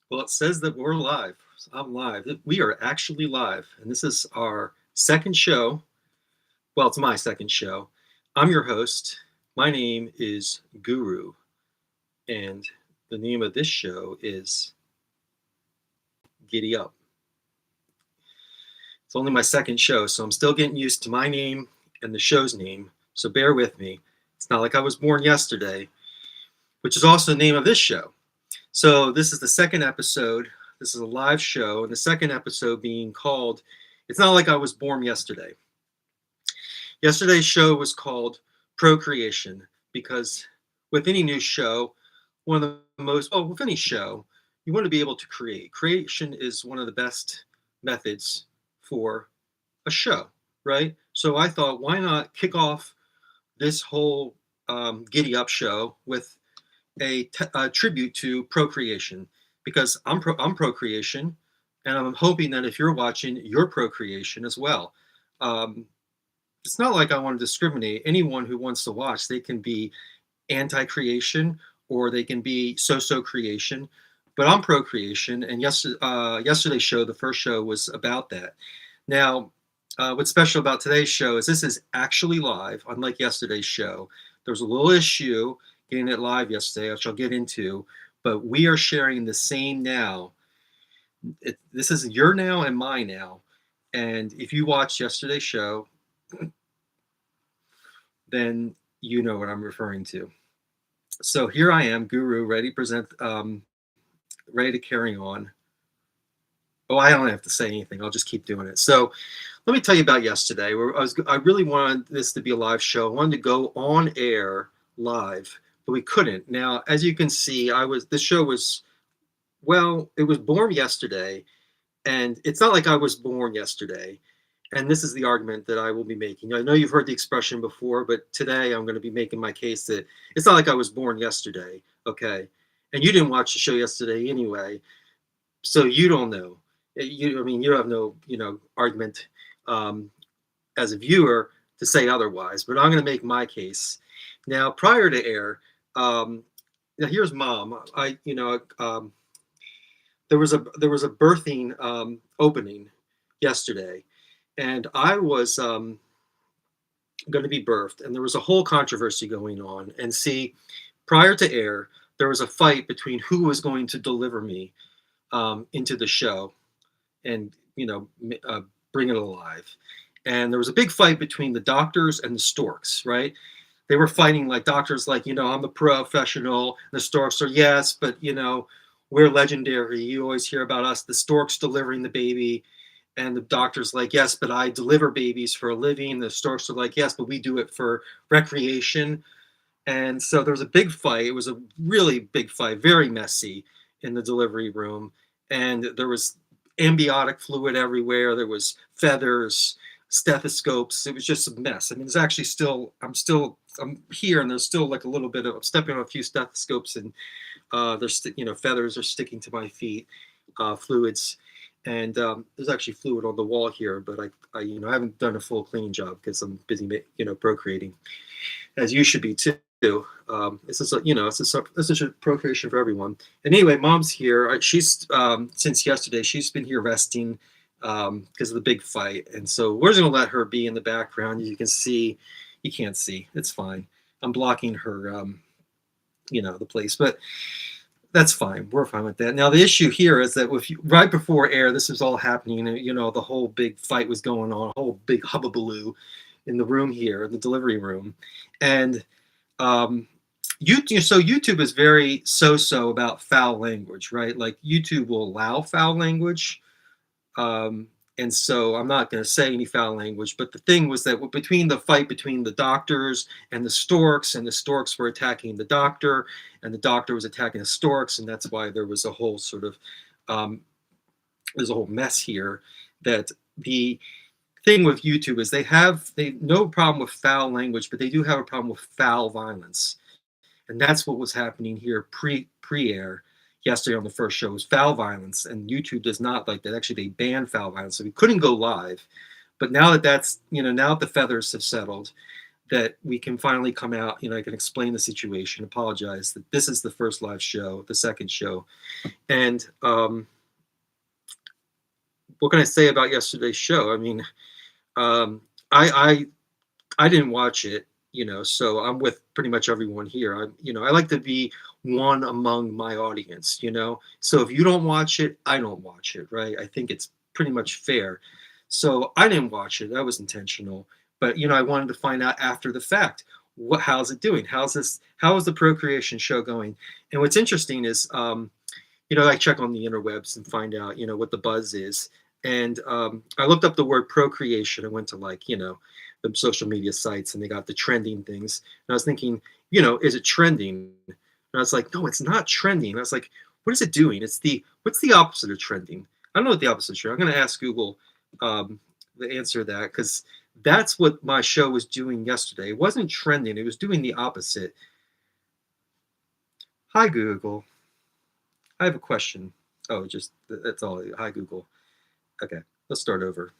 Well, it says that we're live. I'm live. We are actually live, and this is our second show. Well, it's my second show. I'm your host. My name is Guru, and the name of this show is Giddy Up. It's only my second show, so I'm still getting used to my name and the show's name, so bear with me. It's not like I was born yesterday, which is also the name of this show. So, this is the second episode. This is a live show, and the second episode being called It's Not Like I Was Born Yesterday. Yesterday's show was called Procreation because with any new show, one of the most, well, with any show, you want to be able to create. Creation is one of the best methods for a show, right? So I thought, why not kick off this whole Giddy Up show with a tribute to procreation because I'm procreation, and I'm hoping that if you're watching, you're procreation as well. Um, it's not like I want to discriminate. Anyone who wants to watch, they can be anti-creation or they can be so-so creation. But I'm procreation, and yesterday's show, the first show, was about that. Now, what's special about today's show is this is actually live, unlike yesterday's show. There was a little issue getting it live yesterday, which I'll get into, but we are sharing the same now. This is your now and my now. And if you watched yesterday's show, then you know what I'm referring to. So here I am, Guru, ready to present, ready to carry on. Oh, I don't have to say anything. I'll just keep doing it. So let me tell you about yesterday. I really wanted this to be a live show. I wanted to go on air live, but we couldn't. Now, as you can see, the show was, well, it was born yesterday, and it's not like I was born yesterday. And this is the argument that I will be making. I know you've heard the expression before, but today I'm going to be making my case that it's not like I was born yesterday, okay? And you didn't watch the show yesterday anyway, so you don't know. I mean, you have no, argument um, as a viewer to say otherwise. But I'm going to make my case now. Prior to air, now here's mom. There was a birthing opening yesterday, and I was going to be birthed, and there was a whole controversy going on. And see, prior to air, there was a fight between who was going to deliver me into the show, and bring it alive. And there was a big fight between the doctors and the storks, right? They were fighting like doctors, like, I'm a professional. And the storks are, yes, but we're legendary. You always hear about us, the storks delivering the baby. And the doctor's like, yes, but I deliver babies for a living. The storks are like, yes, but we do it for recreation. And so there was a big fight. It was a really big fight, very messy in the delivery room. And there was ambiotic fluid everywhere. There was feathers, stethoscopes. It was just a mess. I mean, it's actually I'm here, and there's still like a little bit of, I'm stepping on a few stethoscopes, and there's, feathers are sticking to my feet, fluids. And there's actually fluid on the wall here, but I haven't done a full cleaning job because I'm busy, procreating, as you should be too. This is a procreation for everyone. And anyway, mom's here. She's since yesterday. She's been here resting because of the big fight, and so we're just gonna let her be in the background. You can see, you can't see. It's fine. I'm blocking her, the place, but that's fine. We're fine with that. Now, the issue here is that right before air, this was all happening. The whole big fight was going on, a whole big hubbubaloo in the room here, the delivery room, and YouTube is very so about foul language, right? Like, YouTube will allow foul language, and so I'm not going to say any foul language. But the thing was that between the fight between the doctors and the storks were attacking the doctor, and the doctor was attacking the storks, and that's why there was a whole sort of there's a whole mess here. That the thing with YouTube is they no problem with foul language, but they do have a problem with foul violence. And that's what was happening here pre-air yesterday on the first show, was foul violence. And YouTube does not like that. Actually, they ban foul violence. So we couldn't go live. But now that now that the feathers have settled, that we can finally come out. I can explain the situation, apologize that this is the first live show, the second show, and what can I say about yesterday's show? I mean, um, I didn't watch it, so I'm with pretty much everyone here. I like to be one among my audience. So if you don't watch it, I don't watch it, right? I think it's pretty much fair. So I didn't watch it. That was intentional. But I wanted to find out after the fact. How's it doing? How is the procreation show going? And what's interesting is I check on the interwebs and find out, what the buzz is. And I looked up the word procreation. I went to the social media sites and they got the trending things. And I was thinking, is it trending? And I was like, no, it's not trending. And I was like, what is it doing? What's the opposite of trending? I don't know what the opposite is. I'm going to ask Google the answer to that because that's what my show was doing yesterday. It wasn't trending. It was doing the opposite. Hi, Google. I have a question. Oh, that's all. Hi, Google. Okay, let's start over.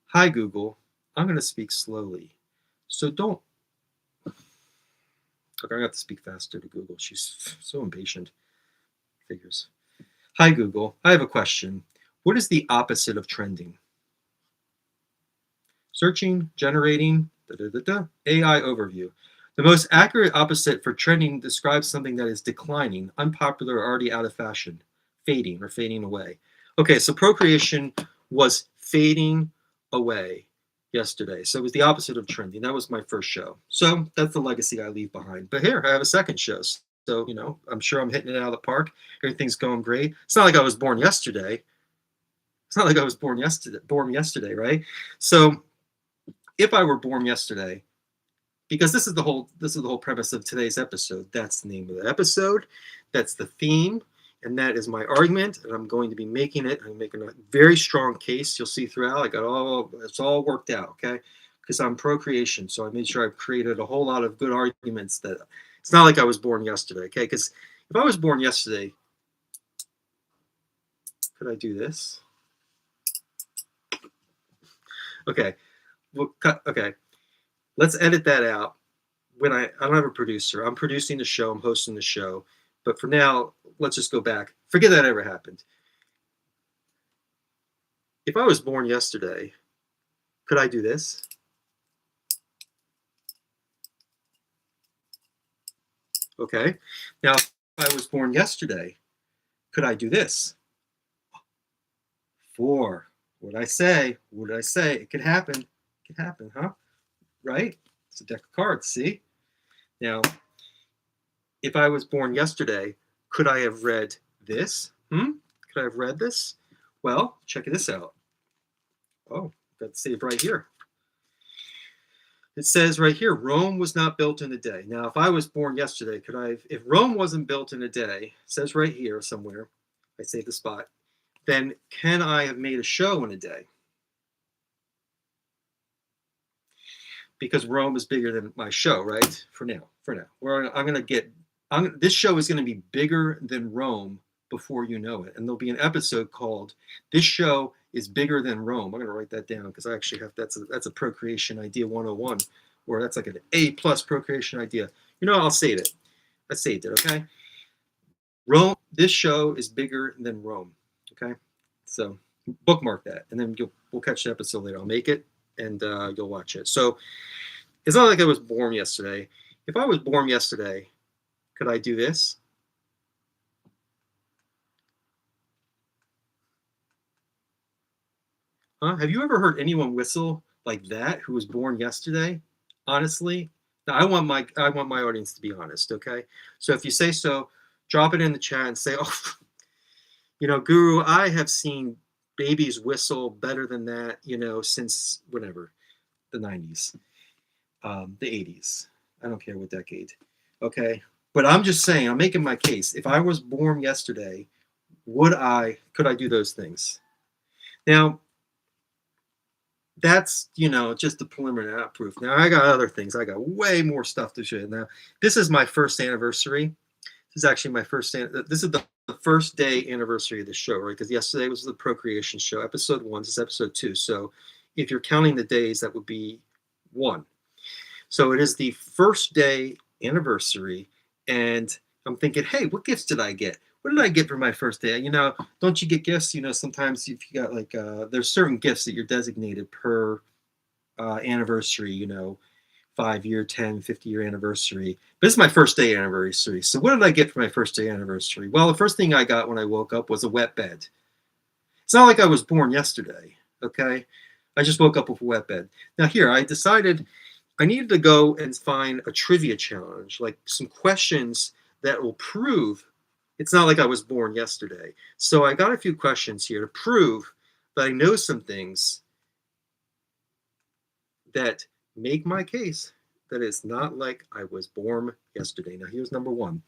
Hi, Google. I'm going to speak slowly. So don't. Okay, I got to speak faster to Google. She's so impatient. Figures. Hi, Google. I have a question. What is the opposite of trending? Searching, generating, AI overview. The most accurate opposite for trending describes something that is declining, unpopular, or already out of fashion, fading or fading away. Okay, so procreation was fading away yesterday. So it was the opposite of trending. That was my first show. So that's the legacy I leave behind. But here, I have a second show. So, I'm sure I'm hitting it out of the park. Everything's going great. It's not like I was born yesterday. It's not like I was born yesterday, right? So if I were born yesterday, because this is the whole premise of today's episode. That's the name of the episode. That's the theme. And that is my argument. And I'm going to be making it. I'm making a very strong case. You'll see throughout. It's all worked out, okay? Because I'm procreation. So I made sure I've created a whole lot of good arguments that it's not like I was born yesterday, okay? Because if I was born yesterday, could I do this? Okay. Okay. Let's edit that out. I don't have a producer. I'm producing the show. I'm hosting the show. But for now, let's just go back. Forget that ever happened. If I was born yesterday, could I do this? Okay. Now, if I was born yesterday, could I do this? 4. What did I say? What did I say? It could happen. It could happen, huh? Right? It's a deck of cards, see? Now, if I was born yesterday, could I have read this? Could I have read this? Well, check this out. Oh, got saved right here. It says right here, Rome was not built in a day. Now, if I was born yesterday, if Rome wasn't built in a day, it says right here somewhere, I save the spot, then can I have made a show in a day? Because Rome is bigger than my show, right? For now. This show is going to be bigger than Rome before you know it. And there'll be an episode called This Show is Bigger Than Rome. I'm going to write that down because I actually that's a procreation idea 101, or that's like an A+ procreation idea. I'll save it. I saved it, okay? Rome, this show is bigger than Rome, okay? So bookmark that, and then we'll catch the episode later. I'll make it, and you'll watch it. So it's not like I was born yesterday. If I was born yesterday, could I do this? Huh? Have you ever heard anyone whistle like that who was born yesterday? Honestly, now I want my audience to be honest. Okay, so if you say so, drop it in the chat and say, "Oh, Guru, I have seen babies whistle better than that, since whatever, the 90s, the 80s. I don't care what decade. Okay, but I'm just saying, I'm making my case. If I was born yesterday, could I do those things? Now, that's just the preliminary, not proof. Now I got other things. I got way more stuff to show. Now this is my first anniversary. This is actually my first. This is the first day anniversary of the show, right? Because yesterday was the procreation show, episode 1. This is episode 2. So if you're counting the days, that would be 1. So it is the first day anniversary, and I'm thinking, hey, what gifts did I get? What did I get for my first day? Don't you get gifts? Sometimes if you got like, there's certain gifts that you're designated per anniversary, 5-year, 10, 50-year anniversary. But this is my first day anniversary. So what did I get for my first day anniversary? Well, the first thing I got when I woke up was a wet bed. It's not like I was born yesterday, okay? I just woke up with a wet bed. Now here, I decided I needed to go and find a trivia challenge, like some questions that will prove it's not like I was born yesterday. So I got a few questions here to prove that I know some things that make my case that it's not like I was born yesterday. Now here's number one.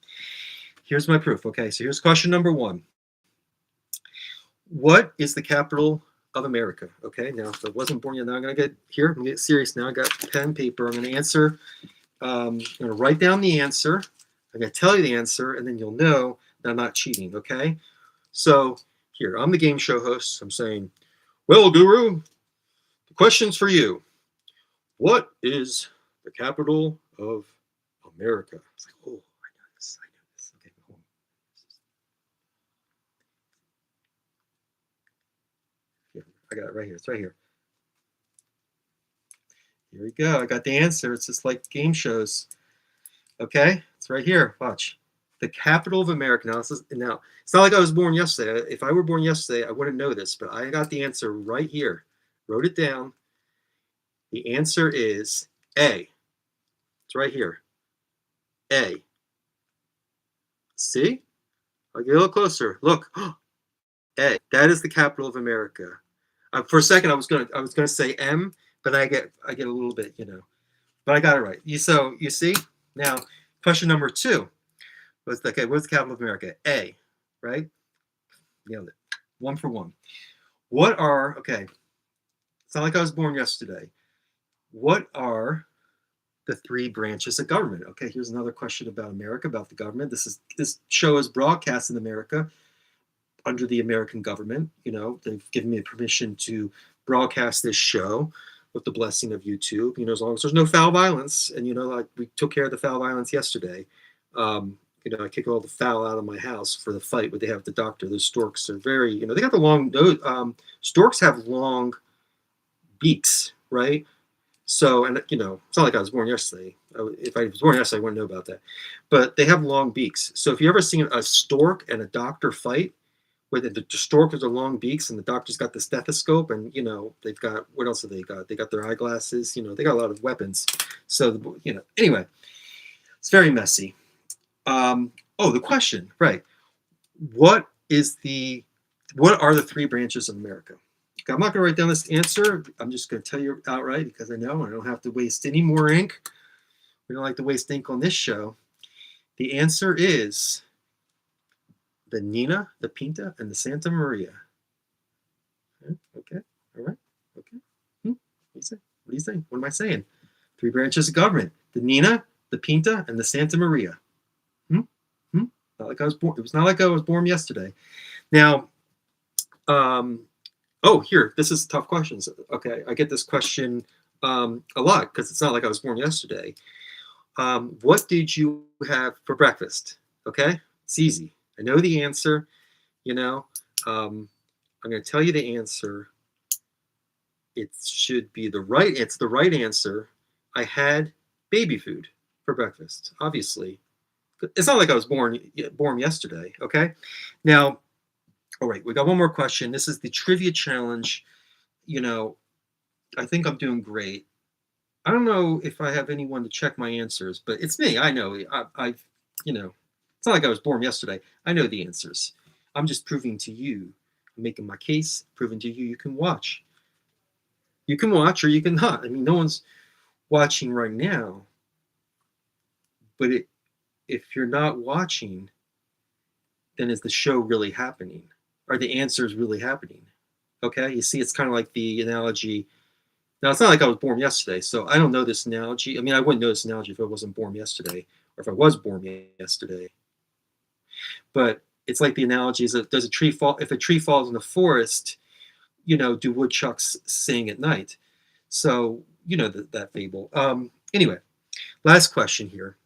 Here's my proof. Okay, so here's question number one. What is the capital of America? Okay, now if I wasn't born yet, now I'm gonna get here. I'm gonna get serious now. I got pen and paper. I'm gonna answer. I'm gonna write down the answer. I'm gonna tell you the answer, and then you'll know that I'm not cheating. Okay, so here I'm the game show host. I'm saying, well, Guru, the question's for you. What is the capital of America? It's like, oh, I know this. I know this. Okay, hold on. Here, I got it right here. It's right here. Here we go. I got the answer. It's just like game shows. Okay, it's right here. Watch. The capital of America. Now, it's not like I was born yesterday. If I were born yesterday, I wouldn't know this, but I got the answer right here. Wrote it down. The answer is A. It's right here. A. See? I'll get a little closer. Look. A. That is the capital of America. For a second, I was gonna say M, but I get a little bit, But I got it right. You see? Now, question number two was, okay, what's the capital of America? A, right? Nailed it. 1 for 1. Okay, it's not like I was born yesterday. What are the 3 branches of government? Okay, here's another question about America, about the government. This show is broadcast in America under the American government. They've given me permission to broadcast this show with the blessing of YouTube, as long as there's no foul violence. And, like we took care of the foul violence yesterday. I kick all the foul out of my house for the fight what they have with the doctor. Those storks are very, they got the long, storks have long beaks, right? So, and it's not like I was born yesterday. If I was born yesterday, I wouldn't know about that. But they have long beaks. So if you ever seen a stork and a doctor fight, where the stork has the long beaks and the doctor's got the stethoscope, and they've got, what else have they got? They got their eyeglasses. They got a lot of weapons. So anyway, it's very messy. The question, right? What are the 3 branches of America? Okay, I'm not going to write down this answer. I'm just going to tell you outright because I know I don't have to waste any more ink. We don't like to waste ink on this show. The answer is the Nina, the Pinta, and the Santa Maria. Okay, all right, okay. What do you say? What am I saying? 3 branches of government: the Nina, the Pinta, and the Santa Maria. Not like I was born. It was not like I was born yesterday. Now, here, this is tough questions. Okay, I get this question a lot because it's not like I was born yesterday. What did you have for breakfast? Okay, it's easy. I know the answer. I'm going to tell you the answer. It should be it's the right answer. I had baby food for breakfast, obviously. It's not like I was born yesterday, okay? Now, all right, we got one more question. This is the trivia challenge. I think I'm doing great. I don't know if I have anyone to check my answers, but it's me. I know. It's not like I was born yesterday. I know the answers. I'm just proving to you, making my case, proving to you can watch. You can watch or you can not. I mean, no one's watching right now, but if you're not watching, then is the show really happening? Are the answers really happening? Okay, you see, it's kind of like the analogy. Now, it's not like I was born yesterday, so I don't know this analogy. I mean, I wouldn't know this analogy if I wasn't born yesterday, or if I was born yesterday. But it's like the analogy is that does a tree fall? If a tree falls in the forest, do woodchucks sing at night? So that fable. Anyway, Last question here.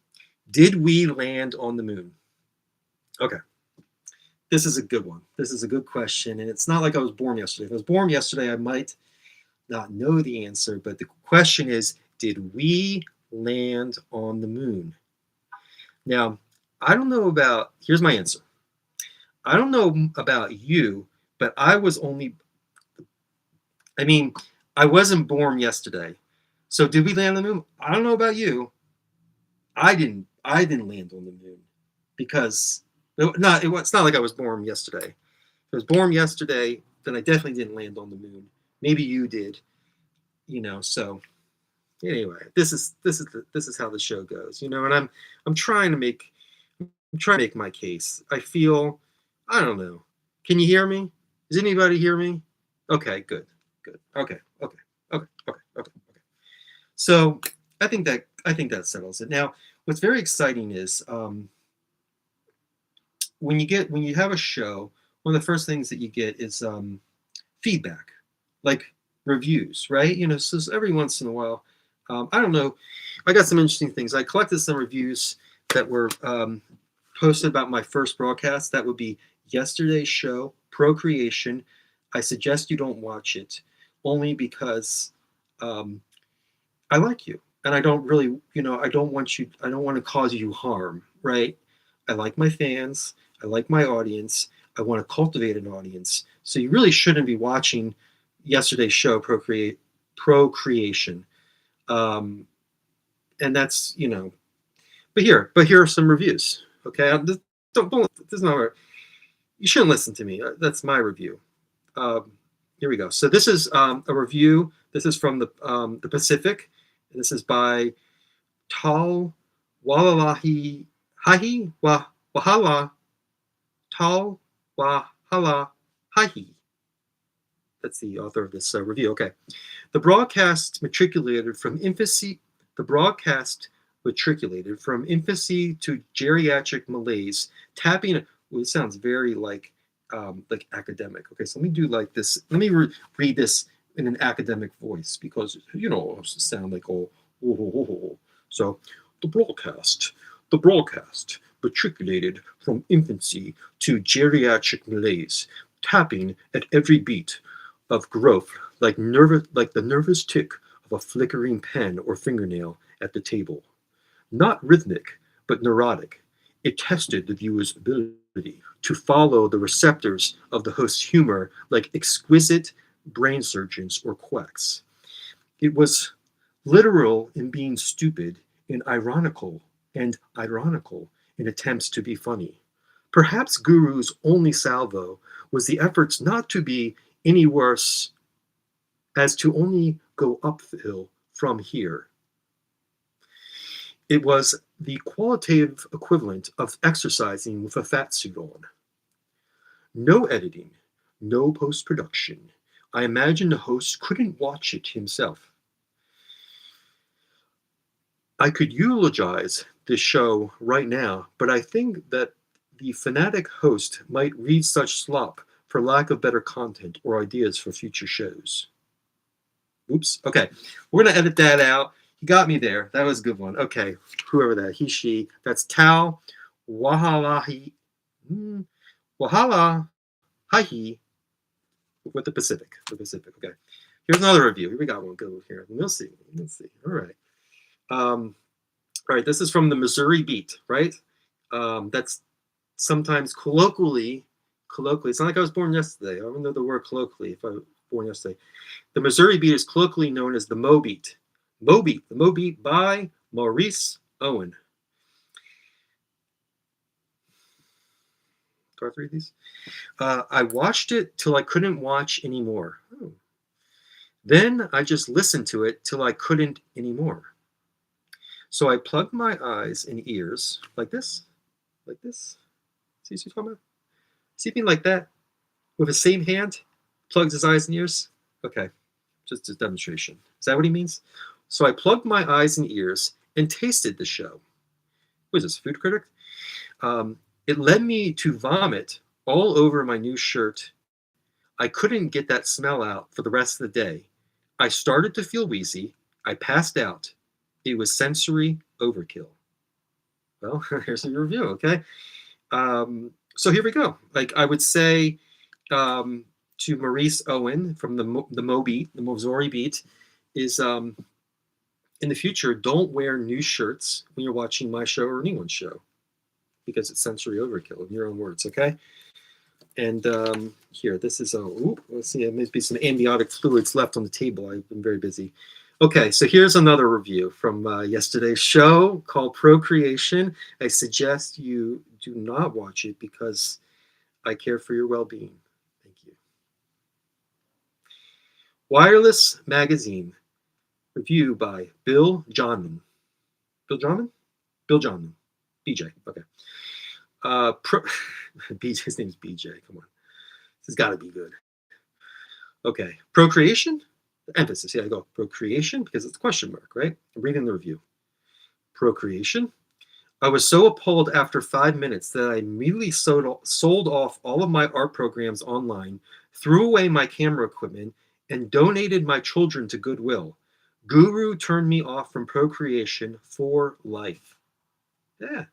Did we land on the moon? Okay. This is a good one. This is a good question. And it's not like I was born yesterday. If I was born yesterday, I might not know the answer. But the question is, did we land on the moon? Now, I don't know about, here's my answer. I don't know about you, but I wasn't born yesterday. So did we land on the moon? I don't know about you. I didn't land on the moon because it's not like I was born yesterday. If I was born yesterday, then I definitely didn't land on the moon. Maybe you did, so anyway, this is how the show goes, and I'm trying to make my case. I don't know. Can you hear me? Does anybody hear me? Okay, good. Okay. So I think that settles it. Now, what's very exciting is when you have a show, one of the first things that you get is feedback, like reviews, right? So every once in a while, I don't know, I got some interesting things. I collected some reviews that were posted about my first broadcast. That would be yesterday's show, Procreation. I suggest you don't watch it, only because I like you, and I don't really, I don't want to cause you harm, right? I like my fans. I like my audience. I want to cultivate an audience. So you really shouldn't be watching yesterday's show, Procreation. And that's, but here are some reviews. Okay. This is not, you shouldn't listen to me. That's my review. Here we go. So this is a review. This is from the Pacific. And this is by Tal Walalahi Hahi Wahala Tal Wahala Hahi. That's the author of this review. Okay. The broadcast matriculated from infancy to geriatric malaise, tapping. Well, it sounds very like academic. Okay, so let me do like this. Let me read this in an academic voice because it sound like So the broadcast matriculated from infancy to geriatric malaise, tapping at every beat of growth like the nervous tick of a flickering pen or fingernail at the table. Not rhythmic, but neurotic, it tested the viewer's ability to follow the receptors of the host's humor like exquisite brain surgeons or quacks. It was literal in being stupid and ironical in attempts to be funny. Perhaps Guru's only salvo was the efforts not to be any worse as to only go uphill from here. It was the qualitative equivalent of exercising with a fat suit on. No editing, no post-production. I imagine the host couldn't watch it himself. I could eulogize this show right now, but I think that the fanatic host might read such slop for lack of better content or ideas for future shows. Oops. Okay. We're going to edit that out. You got me there. That was a good one. Okay. Whoever that, he, she. That's Tal Wahalahi. Wahala Hahi with the Pacific. Okay. Here's another review. Here we got one good here. We'll see. All right. All right. This is from the Missouri Beat, right? That's sometimes colloquially. It's not like I was born yesterday. I don't know the word colloquially if I was born yesterday. The Missouri Beat is colloquially known as the Mo Beat. The Mo Beat by Maurice Owen. Do I have to read these? I watched it till I couldn't watch anymore. Oh. Then I just listened to it till I couldn't anymore. So I plugged my eyes and ears like this. See what you're talking about? See anything like that? With the same hand? Plugs his eyes and ears? Okay, just a demonstration. Is that what he means? So I plugged my eyes and ears and tasted the show. What is this, food critic? It led me to vomit all over my new shirt. I couldn't get that smell out for the rest of the day. I started to feel wheezy. I passed out. It was sensory overkill. Well, here's a review, okay? So here we go. Like I would say to Maurice Owen from the Mo Beat, the Missouri Beat, is in the future, don't wear new shirts when you're watching my show or anyone's show because it's sensory overkill in your own words, okay? And here, this is, let's see, there may be some amniotic fluids left on the table. I've been very busy. Okay, so here's another review from yesterday's show called Procreation. I suggest you do not watch it because I care for your well-being. Thank you. Wireless Magazine. Review by Bill Johnman. Bill Johnman? Bill Johnman. BJ. Okay. His name's BJ. Come on. This has got to be good. Okay. Procreation? Emphasis. Yeah, I go. Procreation because it's a question mark, right? I'm reading the review. Procreation. I was so appalled after 5 minutes that I immediately sold off all of my art programs online, threw away my camera equipment, and donated my children to Goodwill. Guru turned me off from Procreation for life. Yeah.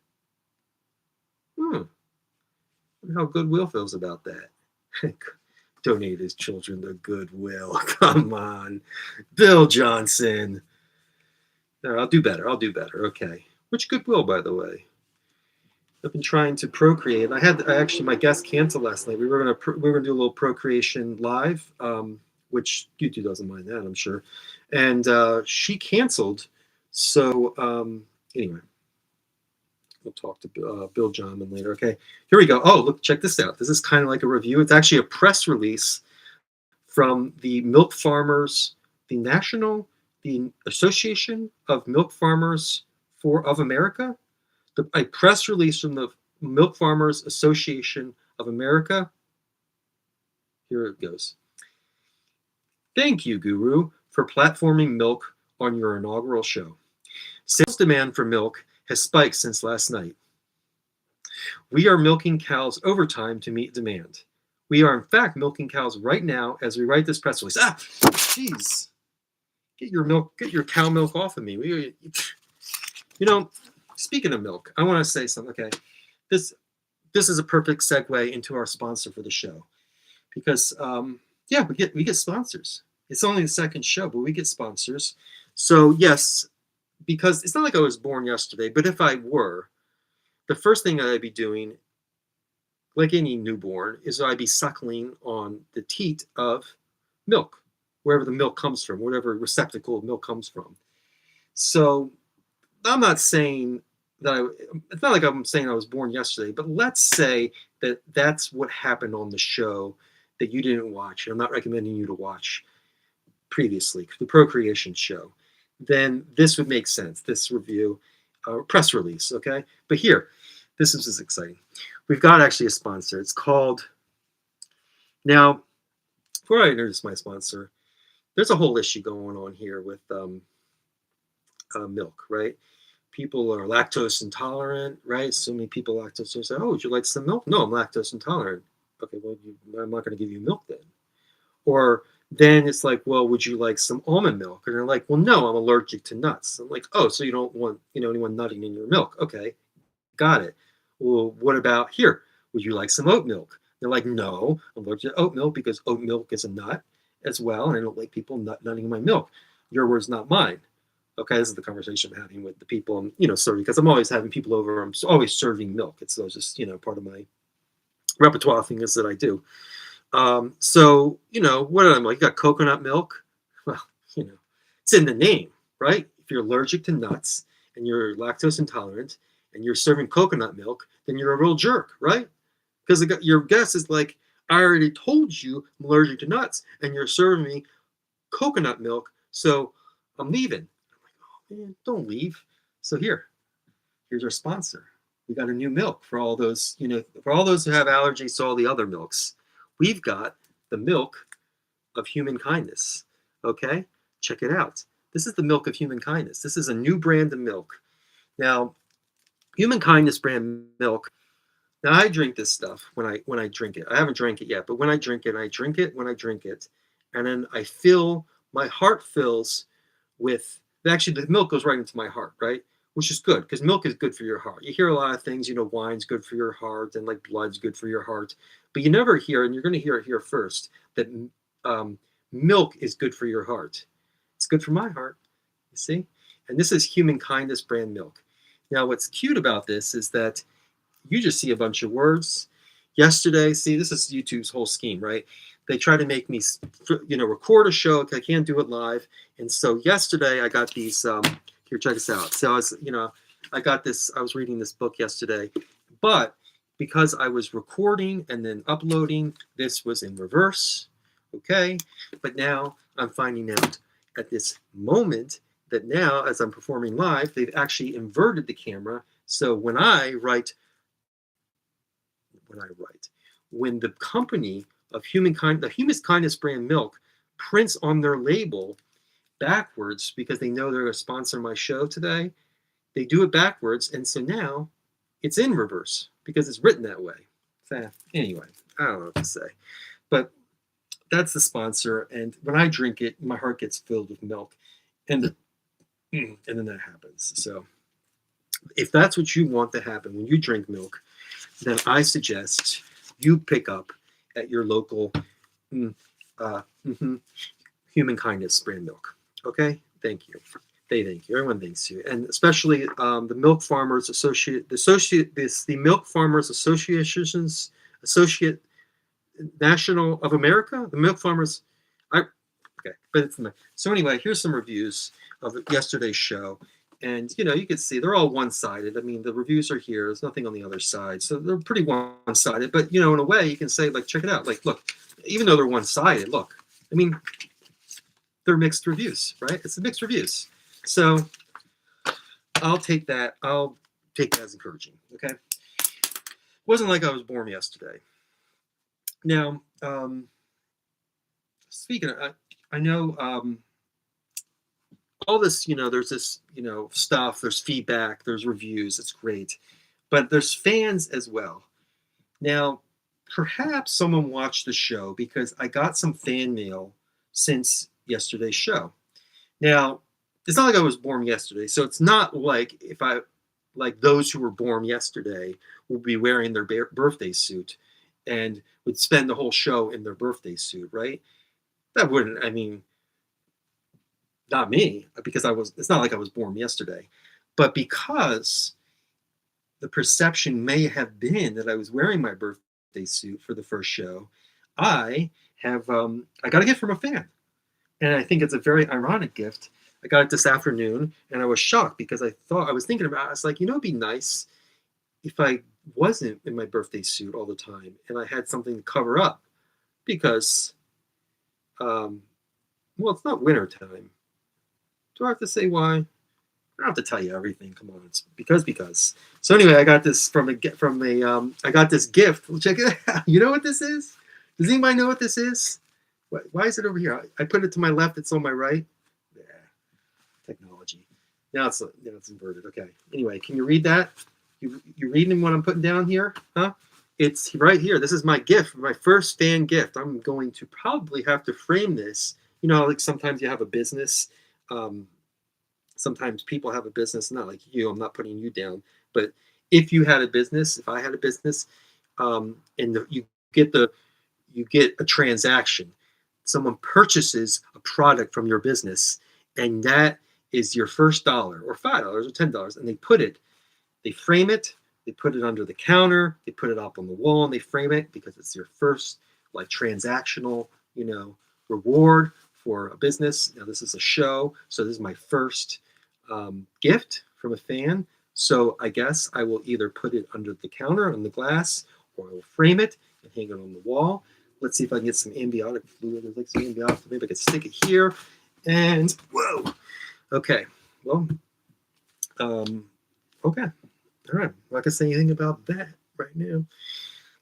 Wonder how Goodwill feels about that. Donate his children to Goodwill. Come on. Bill Johnson. No, I'll do better. Okay. Which Goodwill, by the way? I've been trying to procreate. I actually my guest canceled last night. We were gonna do a little procreation live, which YouTube doesn't mind that, I'm sure. And she canceled. So anyway, we'll talk to Bill Johnman later. Okay, here we go. Oh, look, check this out. This is kind of like a review. It's actually a press release from the Milk Farmers, the Association of Milk Farmers of America. A press release from the Milk Farmers Association of America. Here it goes. Thank you, Guru, for platforming milk on your inaugural show. Sales demand for milk has spiked since last night. We are milking cows overtime to meet demand. We are, in fact, milking cows right now as we write this press release. Jeez. Get your cow milk off of me. Speaking of milk, I want to say something. Okay, this is a perfect segue into our sponsor for the show, because we get sponsors. It's only the second show, but we get sponsors. So yes, because it's not like I was born yesterday, but if I were, the first thing I'd be doing, like any newborn, is I'd be suckling on the teat of milk, wherever the milk comes from, whatever receptacle of milk comes from. So I'm not saying it's not like I'm saying I was born yesterday, but let's say that that's what happened on the show that you didn't watch. I'm not recommending you to watch previously, the Procreation show. Then this would make sense, this review, press release, okay? But here, this is exciting. We've got actually a sponsor. It's called, now, before I introduce my sponsor, there's a whole issue going on here with milk, right? People are lactose intolerant, right? So many people are lactose intolerant. Say, oh, would you like some milk? No, I'm lactose intolerant. Okay, well, I'm not going to give you milk then. Or then it's like, well, would you like some almond milk? And they're like, well, no, I'm allergic to nuts. I'm like, oh, so you don't want anyone nutting in your milk? Okay, got it. Well, what about here? Would you like some oat milk? They're like, no, I'm allergic to oat milk because oat milk is a nut as well, and I don't like people nutting in my milk. Your words, not mine. Okay, this is the conversation I'm having with the people I'm, serving, because I'm always having people over. I'm always serving milk. It's just, part of my repertoire things that I do. So, what am I? You got coconut milk? Well, it's in the name, right? If you're allergic to nuts and you're lactose intolerant and you're serving coconut milk, then you're a real jerk, right? Because your guess is like, I already told you I'm allergic to nuts and you're serving me coconut milk, so I'm leaving. Man, don't leave. So here's our sponsor. We got a new milk for all those, for all those who have allergies to all the other milks. We've got the milk of human kindness. Okay, check it out. This is the milk of human kindness. This is a new brand of milk. Now, human kindness brand milk. Now I drink this stuff when I drink it. I haven't drank it yet, but when I drink it, and then my heart fills with Actually, the milk goes right into my heart, right? Which is good because milk is good for your heart. You hear a lot of things, wine's good for your heart and like blood's good for your heart, but you never hear, and you're going to hear it here first, that um, milk is good for your heart. It's good for my heart, you see? And this is Human Kindness brand milk. Now, what's cute about this is that you just see a bunch of words. Yesterday, see, this is YouTube's whole scheme, right? They try to make me, record a show. I can't do it live. And so yesterday, I got these. Here, check this out. So I got this. I was reading this book yesterday, but because I was recording and then uploading, this was in reverse. Okay, but now I'm finding out at this moment that now, as I'm performing live, they've actually inverted the camera. So when the company of the Human Kindness brand milk prints on their label backwards because they know they're going to sponsor my show today, they do it backwards, and so now it's in reverse because it's written that way. So, anyway, I don't know what to say, but that's the sponsor, and when I drink it, my heart gets filled with milk, and then that happens. So if that's what you want to happen when you drink milk, then I suggest you pick up at your local Human Kindness brand milk. Okay? Thank you. Thank you. Everyone thanks you. And especially the Milk Farmers the Milk Farmers Associate National of America, the Milk Farmers. Okay, but it's so anyway. Here's some reviews of yesterday's show, and you can see they're all one-sided. I mean, the reviews are here. There's nothing on the other side, so they're pretty one-sided. But in a way, you can say like, check it out. Like, look, even though they're one-sided, look. I mean, they're mixed reviews, right? It's the mixed reviews. So I'll take that. I'll take that as encouraging. Okay. It wasn't like I was born yesterday. Now, speaking of, I know all this, there's this, stuff, there's feedback, there's reviews, it's great, but there's fans as well. Now, perhaps someone watched the show because I got some fan mail since yesterday's show. Now, it's not like I was born yesterday, so it's not like those who were born yesterday will be wearing their birthday suit and would spend the whole show in their birthday suit, right? That wouldn't, I mean, not me, because it's not like I was born yesterday, but because the perception may have been that I was wearing my birthday suit for the first show, I got a gift from a fan. And I think it's a very ironic gift. I got it this afternoon, and I was shocked because I was thinking about it. I was like, it'd be nice if I wasn't in my birthday suit all the time and I had something to cover up because, it's not winter time. Do I have to say why? I don't have to tell you everything. Come on, it's because. So anyway, I got this I got this gift. Check it out. You know what this is? Does anybody know what this is? Why is it over here? I put it to my left. It's on my right. Yeah, technology. Now it's inverted. Okay. Anyway, can you read that? You reading what I'm putting down here? Huh? It's right here. This is my gift, my first fan gift. I'm going to probably have to frame this. Like sometimes you have a business. Sometimes people have a business. Not like you. I'm not putting you down. But if I had a business, and you get a transaction. Someone purchases a product from your business, and that is your first $1 or $5 or $10, and they frame it, they put it under the counter, they put it up on the wall, and they frame it because it's your first transactional, reward for a business. Now this is a show, so this is my first gift from a fan. So I guess I will either put it under the counter on the glass, or I will frame it and hang it on the wall. Let's see if I can get some amniotic fluid. There's some amniotic fluid. Maybe I can stick it here. And whoa. Okay. Well, okay. All right. I'm not going to say anything about that right now.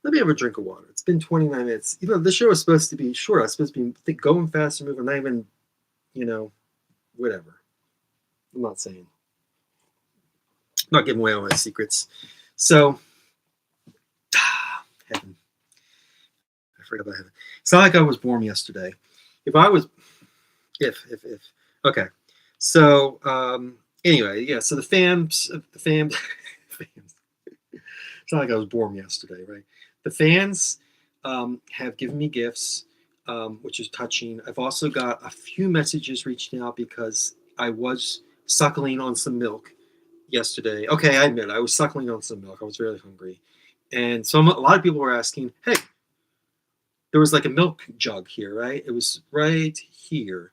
Let me have a drink of water. It's been 29 minutes. This show is supposed to be short. It's supposed to be going fast and moving. Not even, whatever. I'm not saying. I'm not giving away all my secrets. So, heaven. I forgot about heaven. It's not like I was born yesterday. Okay. So anyway, yeah. So the fans. It's not like I was born yesterday, right? The fans have given me gifts, which is touching. I've also got a few messages reaching out because I was suckling on some milk yesterday. Okay, I admit I was suckling on some milk. I was really hungry, and so a lot of people were asking, "Hey, there was like a milk jug here, right? It was right here.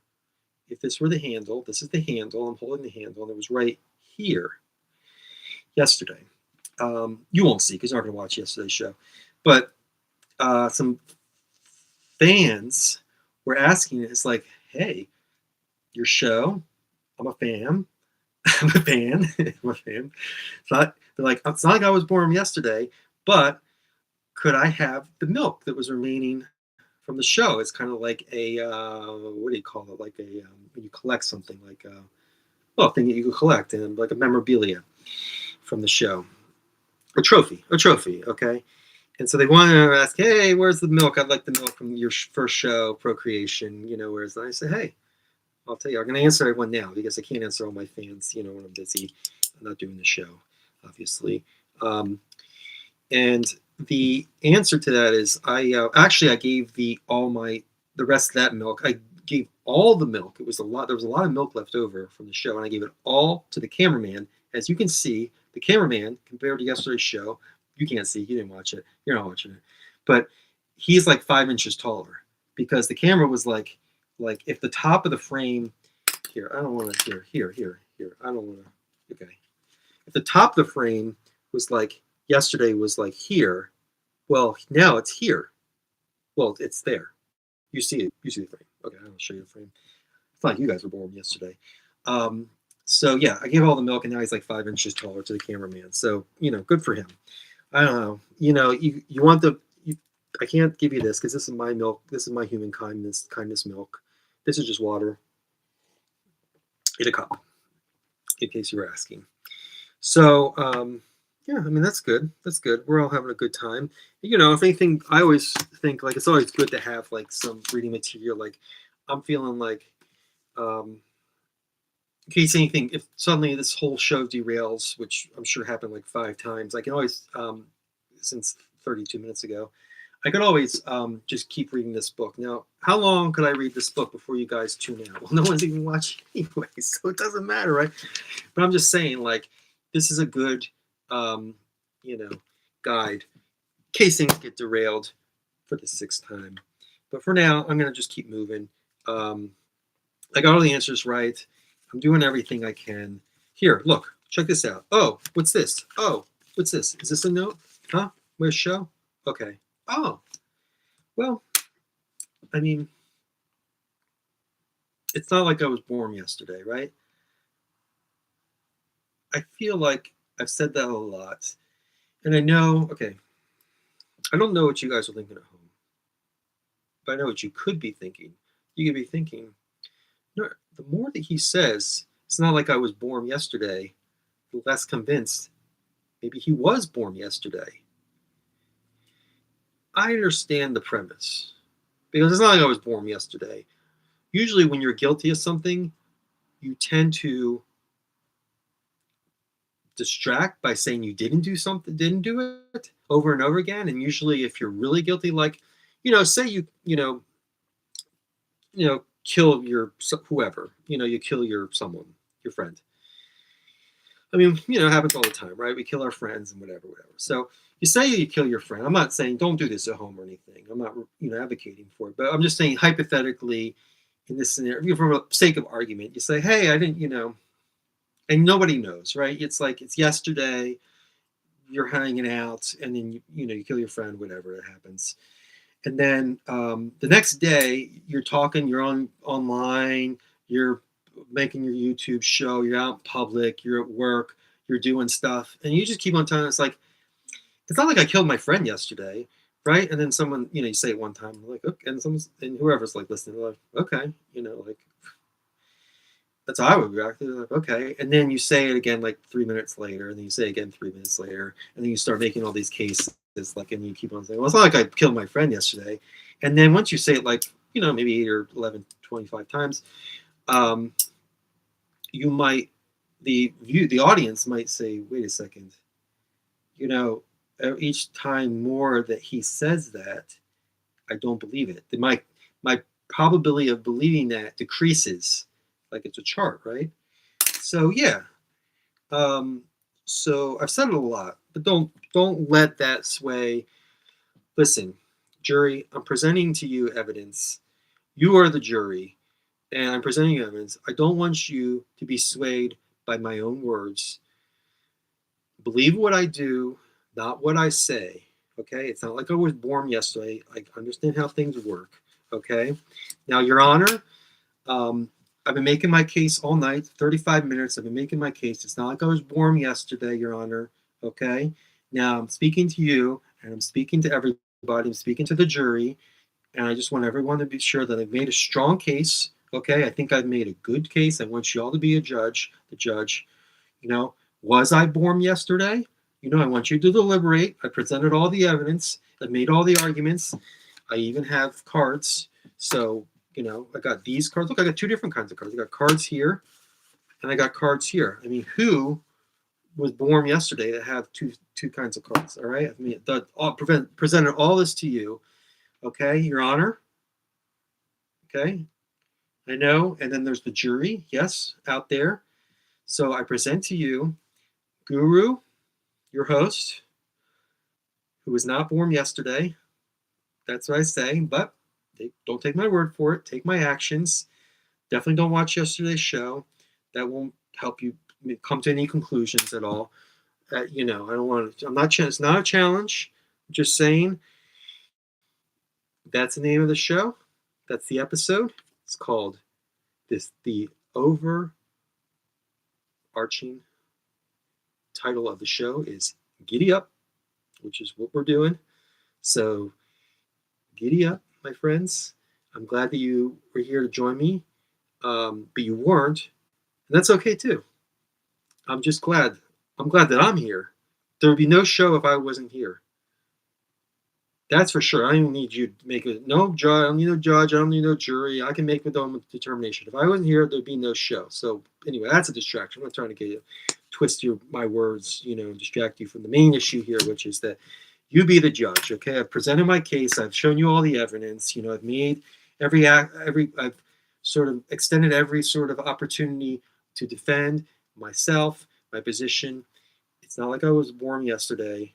If this were the handle, this is the handle. I'm holding the handle, and it was right here yesterday. You won't see because you're not going to watch yesterday's show, but some fans were asking. It's like, hey, your show. I'm a fan. I'm a fan. I'm a fan. They're like, it's not like I was born yesterday, but could I have the milk that was remaining from the show? It's kind of like a what do you call it? Like a when you collect something, like a thing that you could collect, and like a memorabilia from the show, a trophy. Okay, and so they wanted to ask, hey, where's the milk? I'd like the milk from your first show, Procreation. Whereas I say, hey, I'll tell you, I'm going to answer everyone now because I can't answer all my fans, when I'm busy. I'm not doing the show, obviously. And the answer to that is I gave the rest of that milk. I gave all the milk. It was a lot. There was a lot of milk left over from the show, and I gave it all to the cameraman. As you can see, the cameraman, compared to yesterday's show, you can't see. You didn't watch it. You're not watching it, but he's like 5 inches taller because the camera was like if the top of the frame here. I don't want to here. I don't want to. Okay, if the top of the frame was like yesterday was like here, well now it's here. Well, it's there. You see it. You see the frame. Okay, I'll show you the frame. It's not like you guys were born yesterday. So yeah, I gave all the milk, and now he's like 5 inches taller to the cameraman. So good for him. I don't know. You want I can't give you this because this is my milk. This is my human kindness milk. This is just water in a cup, in case you were asking. So yeah, I mean that's good. That's good. We're all having a good time. If anything, I always think like it's always good to have like some reading material. Like I'm feeling like in case anything, if suddenly this whole show derails, which I'm sure happened like 5 times, I can always since 32 minutes ago, I could always just keep reading this book. Now, how long could I read this book before you guys tune out? Well, no one's even watching anyway, so it doesn't matter, right? But I'm just saying, like, this is a good, guide in case things get derailed for the 6th time. But for now, I'm going to just keep moving. I got all the answers right. I'm doing everything I can. Here, look, check this out. Oh, what's this? Oh, what's this? Is this a note? Huh? Where's show? Okay. Oh, well, I mean, it's not like I was born yesterday, right? I feel like I've said that a lot. And I know, okay, I don't know what you guys are thinking at home, but I know what you could be thinking. You could be thinking, no, the more that he says, it's not like I was born yesterday, the less convinced maybe he was born yesterday. I understand the premise because it's not like I was born yesterday. Usually, when you're guilty of something, you tend to distract by saying you didn't do it over and over again. And usually, if you're really guilty, like, say you kill your whoever, you kill your friend. I mean, it happens all the time, right? We kill our friends and whatever. So you say you kill your friend. I'm not saying don't do this at home or anything. I'm not, advocating for it. But I'm just saying hypothetically, in this scenario, for the sake of argument, you say, hey, I didn't, and nobody knows, right? It's like it's yesterday. You're hanging out, and then you kill your friend, whatever it happens. And then the next day, you're talking. You're online. You're making your YouTube show, you're out in public, you're at work, you're doing stuff, and you just keep on telling it's like, it's not like I killed my friend yesterday, right? And then someone, you say it one time, like, okay, and whoever's like listening, like, okay, like that's how I would react. They're like, okay. And then you say it again like 3 minutes later, and then you say it again 3 minutes later, and then you start making all these cases, like, and you keep on saying, well, it's not like I killed my friend yesterday. And then once you say it like, maybe 8 or 11, 25 times, the audience might say, wait a second, each time more that he says that, I don't believe it. My probability of believing that decreases, like it's a chart, right? So yeah. So I've said it a lot, but don't let that sway. Listen, jury, I'm presenting to you evidence. You are the jury, and I'm presenting you evidence. I don't want you to be swayed by my own words. Believe what I do, not what I say. Okay? It's not like I was born yesterday. I understand how things work. Okay? Now, Your Honor, I've been making my case all night, 35 minutes. I've been making my case. It's not like I was born yesterday, Your Honor. Okay? Now, I'm speaking to you, and I'm speaking to everybody. I'm speaking to the jury, and I just want everyone to be sure that I've made a strong case. Okay? I think I've made a good case. I want you all to be a judge, the judge. You know, was I born yesterday? I want you to deliberate. I presented all the evidence. I made all the arguments. I even have cards. So, I got these cards. Look, I got two different kinds of cards. I got cards here, and I got cards here. I mean, who was born yesterday to have two kinds of cards? All right. I mean, presented all this to you. Okay, Your Honor. Okay, I know. And then there's the jury. Yes, out there. So I present to you Guru, your host, who was not born yesterday. That's what I say. But don't take my word for it. Take my actions. Definitely don't watch yesterday's show. That won't help you come to any conclusions at all. I don't want to. I'm not. It's not a challenge. I'm just saying. That's the name of the show. That's the episode. It's called this. The overarching title of the show is Giddy Up, which is what we're doing. So, giddy up, my friends. I'm glad that you were here to join me, but you weren't, and that's okay too. I'm just glad. I'm glad that I'm here. There would be no show if I wasn't here. That's for sure. I don't need you to make it. No judge. I don't need no judge. I don't need no jury. I can make my own determination. If I wasn't here, there'd be no show. So anyway, that's a distraction. I'm not trying to get you twist my words, and distract you from the main issue here, which is that you be the judge. Okay, I've presented my case. I've shown you all the evidence. I've made I've sort of extended every sort of opportunity to defend myself, my position. It's not like I was born yesterday.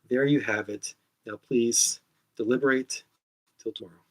There you have it. Now, please deliberate till tomorrow.